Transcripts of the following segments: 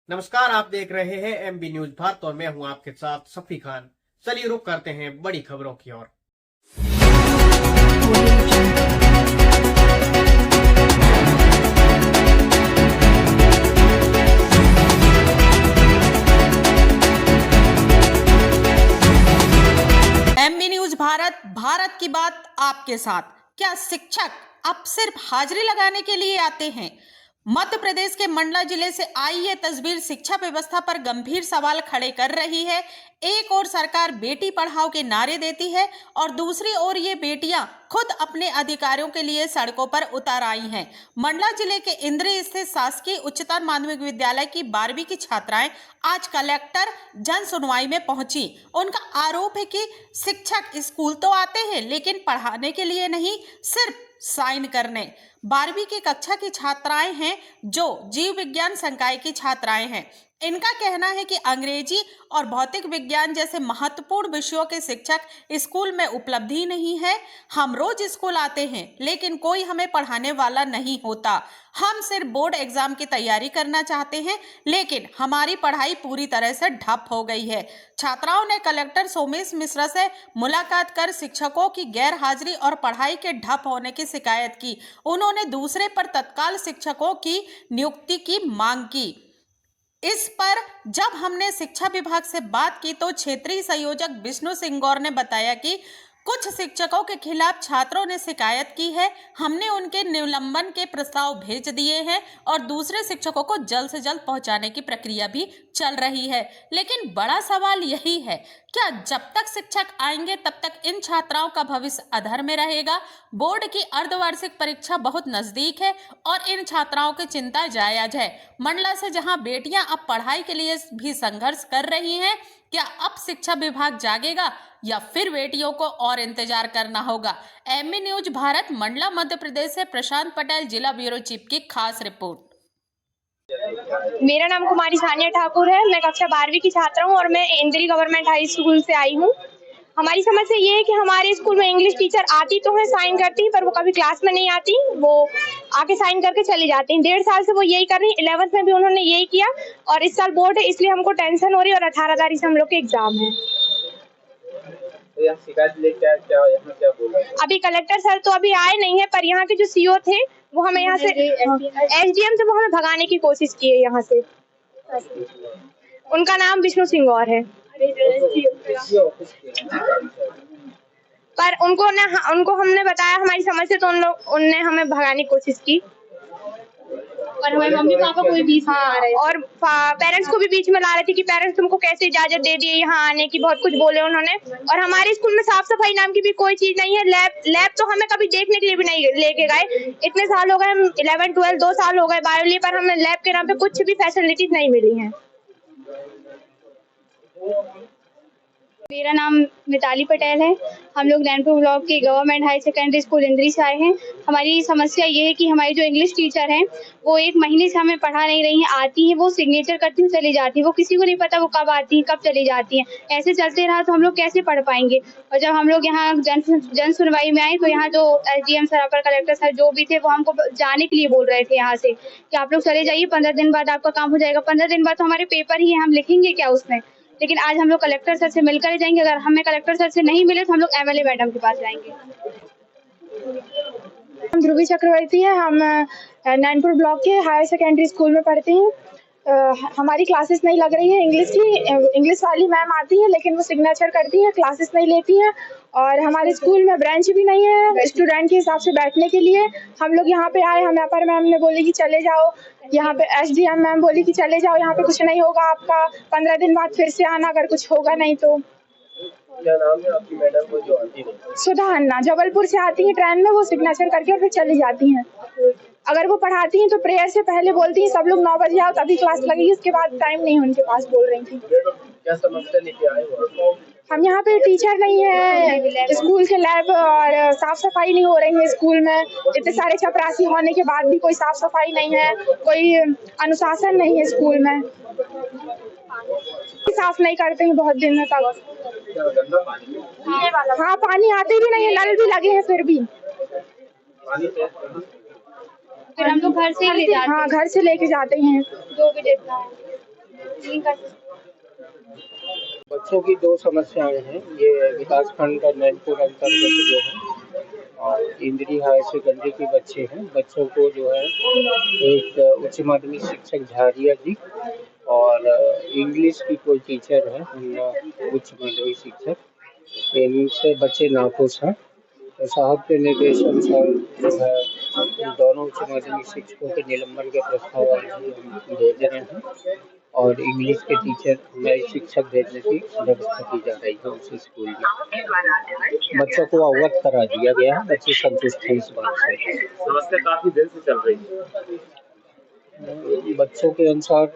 नमस्कार, आप देख रहे हैं एमबी न्यूज भारत और मैं हूं आपके साथ सफी खान। चलिए रुक करते हैं बड़ी खबरों की ओर। एमबी न्यूज भारत, भारत की बात आपके साथ। क्या शिक्षक अब सिर्फ हाजिरी लगाने के लिए आते हैं? मध्य प्रदेश के मंडला जिले से आई ये तस्वीर शिक्षा व्यवस्था पर गंभीर सवाल खड़े कर रही है। एक ओर सरकार बेटी पढ़ाओ के नारे देती है और दूसरी ओर ये बेटियां खुद अपने अधिकारों के लिए सड़कों पर उतर आई हैं। मंडला जिले के इंद्री स्थित शासकीय उच्चतर माध्यमिक विद्यालय की 12वीं की छात्राएं आज कलेक्टर जन सुनवाई में पहुंची। उनका आरोप है कि शिक्षक स्कूल तो आते हैं लेकिन पढ़ाने के लिए नहीं, सिर्फ साइन करने। 12वीं की कक्षा की छात्राएं हैं जो जीव विज्ञान संकाय की छात्राएं हैं। इनका कहना है कि अंग्रेजी और भौतिक विज्ञान जैसे महत्वपूर्ण विषयों के शिक्षक स्कूल में उपलब्ध ही नहीं है। हम रोज स्कूल आते हैं लेकिन कोई हमें पढ़ाने वाला नहीं होता। हम सिर्फ बोर्ड एग्जाम की तैयारी करना चाहते हैं लेकिन हमारी पढ़ाई पूरी तरह से ठप हो गई है। छात्राओं ने कलेक्टर सोमेश मिश्रा से मुलाकात कर शिक्षकों की गैर हाजिरी और पढ़ाई के ठप होने की शिकायत की। उन्होंने दूसरे पर तत्काल शिक्षकों की नियुक्ति की मांग की। इस पर जब हमने शिक्षा विभाग से बात की तो क्षेत्रीय संयोजक विष्णु सिंह गौर ने बताया कि कुछ शिक्षकों के खिलाफ छात्रों ने शिकायत की है। हमने उनके निलंबन के प्रस्ताव भेज दिए हैं और दूसरे शिक्षकों को जल्द से जल्द पहुंचाने की प्रक्रिया भी चल रही है। लेकिन बड़ा सवाल यही है, क्या जब तक शिक्षक आएंगे तब तक इन छात्राओं का भविष्य अधर में रहेगा? बोर्ड की अर्धवार्षिक परीक्षा बहुत नजदीक है और इन छात्राओं की चिंता जायज है। मंडला से जहां बेटियां अब पढ़ाई के लिए भी संघर्ष कर रही हैं, क्या अब शिक्षा विभाग जागेगा या फिर बेटियों को और इंतजार करना होगा? एमबी न्यूज भारत मंडला मध्य प्रदेश से प्रशांत पटेल, जिला ब्यूरो चीफ की खास रिपोर्ट। मेरा नाम कुमारी सानिया ठाकुर है। मैं कक्षा 12वीं की छात्रा हूँ और मैं इंदिरी गवर्नमेंट हाई स्कूल से आई हूँ। हमारी समस्या ये है कि हमारे स्कूल में इंग्लिश टीचर आती तो है, साइन करती है, पर वो कभी क्लास में नहीं आती। वो आके साइन करके चली जाती हैं। 1.5 साल से वो यही कर रही है। 11th में भी उन्होंने यही किया और इस साल बोर्ड है इसलिए हमको टेंशन हो रही है और 18 तारीख से हम लोग के एग्जाम है। तो यहाँ शिकायत लेके यहाँ क्या बोला? अभी कलेक्टर सर तो अभी आए नहीं है, पर यहाँ के जो सीओ थे वो हमें यहाँ से एसडीएम से वो हमें भगाने की कोशिश की है यहाँ से। उनका नाम विष्णु सिंह गौर है। पर उनको हमने बताया हमारी समस्या तो उनने हमें भगाने की कोशिश की और हमारे मम्मी पापा को भी बीच में ला रहे और पेरेंट्स को भी बीच में ला रहे थे कि पेरेंट्स तुमको कैसे इजाजत दे दी यहाँ आने की, बहुत कुछ बोले उन्होंने। और हमारे स्कूल में साफ सफाई नाम की भी कोई चीज नहीं है। लैब तो हमें कभी देखने के लिए भी नहीं लेके गए। इतने साल हो गए, हम 11, 12 2 साल हो गए 12वीं, पर हमें लैब के नाम पे कुछ भी फैसिलिटीज नहीं मिली है। मेरा नाम मिताली पटेल है। हम लोग नैनपुर ब्लॉक के गवर्नमेंट हाई सेकेंडरी स्कूल इंद्री से आए हैं। हमारी समस्या ये है कि हमारी जो इंग्लिश टीचर हैं वो 1 महीने से हमें पढ़ा नहीं रही हैं। आती हैं, वो सिग्नेचर करती हुई चली जाती है। वो किसी को नहीं पता वो कब आती हैं, कब चली जाती हैं। ऐसे चलते रहा तो हम लोग कैसे पढ़ पाएंगे? और जब हम लोग यहाँ जन सुनवाई में आए तो यहाँ जो एसडीएम सर, अपर कलेक्टर सर जो भी थे वो हमको जाने के लिए बोल रहे थे यहाँ से कि आप लोग चले जाइए, 15 दिन बाद आपका काम हो जाएगा। 15 दिन बाद तो हमारे पेपर ही है, हम लिखेंगे क्या उसमें? लेकिन आज हम लोग कलेक्टर सर से मिलकर जाएंगे। अगर हमें कलेक्टर सर से नहीं मिले तो हम लोग एमएलए मैडम के पास जाएंगे। हम ध्रुवी चक्रवर्ती हैं। हम नैनपुर ब्लॉक के हायर सेकेंडरी स्कूल में पढ़ते हैं। हमारी क्लासेस नहीं लग रही है इंग्लिश की। इंग्लिश वाली मैम आती है लेकिन वो सिग्नेचर करती है, क्लासेस नहीं लेती हैं। और हमारे स्कूल में ब्रेंच भी नहीं है स्टूडेंट के हिसाब से बैठने के लिए। हम लोग यहाँ पे आए, हमें अपर मैम ने बोली कि चले जाओ। यहाँ पे एसडीएम मैम बोली कि चले जाओ, यहाँ पे कुछ नहीं होगा आपका, 15 दिन बाद फिर से आना अगर कुछ होगा नहीं तो। क्या नाम है आपकी मैडम को जो आती है? सुधा अन्ना, जबलपुर से आती है ट्रेन में, वो सिग्नेचर करके और फिर चली जाती हैं। अगर वो पढ़ाती हैं तो प्रेयर से पहले बोलती हैं सब लोग 9 बजे आओ तभी क्लास लगेगी, उसके बाद टाइम नहीं उनके पास, बोल रही थी। क्या समस्या लेके आए हो? हम यहाँ पे टीचर नहीं है, स्कूल के लैब और साफ सफाई नहीं हो रही है स्कूल में। इतने सारे चपरासी होने के बाद भी कोई साफ सफाई नहीं है, कोई अनुशासन नहीं है स्कूल में। साफ नहीं करते हैं बहुत दिन तक। हाँ, पानी आते भी नहीं है, नल भी लगे हैं फिर भी। फिर हम लोग घर से ही ले जाते हैं। हाँ, घर से लेके जाते हैं। जो भी देता है नहीं कर सकते। बच्चों की दो समस्याएं हैं। ये विकासखंड का नैनपुर अंतर्गत जो है और इंद्री हायर सेकेंडरी के बच्चे हैं। बच्चों को जो है एक उच्च माध्यमिक शिक्षक झारिया जी और इंग्लिश की कोई टीचर है उच्च माध्यमिक शिक्षक, इनसे बच्चे नाखुश हैं। तो साहब के निर्देशानुसार जो है दोनों उच्च माध्यमिक शिक्षकों के निलंबन के प्रस्ताव हम भेज रहे हैं और इंग्लिश के टीचर नए शिक्षक भेजने की व्यवस्था की जा रही है उस स्कूल में। बच्चों को अवगत करा दिया गया है, बच्चे संतुष्ट हैं इस बात से। समस्या काफी देर से चल रही है। बच्चों के अनुसार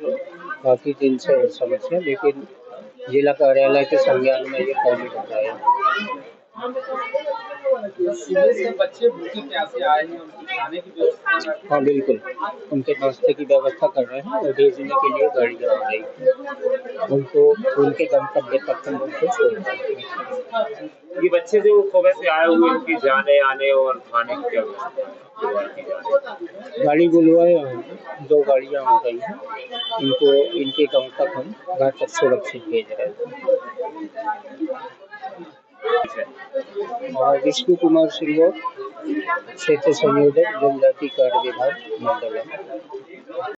काफी दिन से है समस्या, लेकिन जिला कार्यालय के संज्ञान में ये पहले बताया। सुबह से बच्चे भूखे प्यासे आए हैं, उनकी खाने की व्यवस्था। हाँ बिल्कुल, उनके नाश्ते की व्यवस्था कर रहे हैं और भेजने के लिए गाड़ियाँ आ रही हैं। उनको उनके गंतव्य तक हम उनको छोड़ रहे हैं। ये बच्चे जो सुबह से आए हुए, इनकी जाने आने और खाने की व्यवस्था गाड़ी बुलवाए हैं, 2 गाड़ियाँ आ गई हैं। इनको इनके गाँव तक हम घर तक सुरक्षित भेज रहे हैं। और विष्णु कुमार सिंह क्षेत्र संयोजक जनजाति कार्य विभाग मंडल।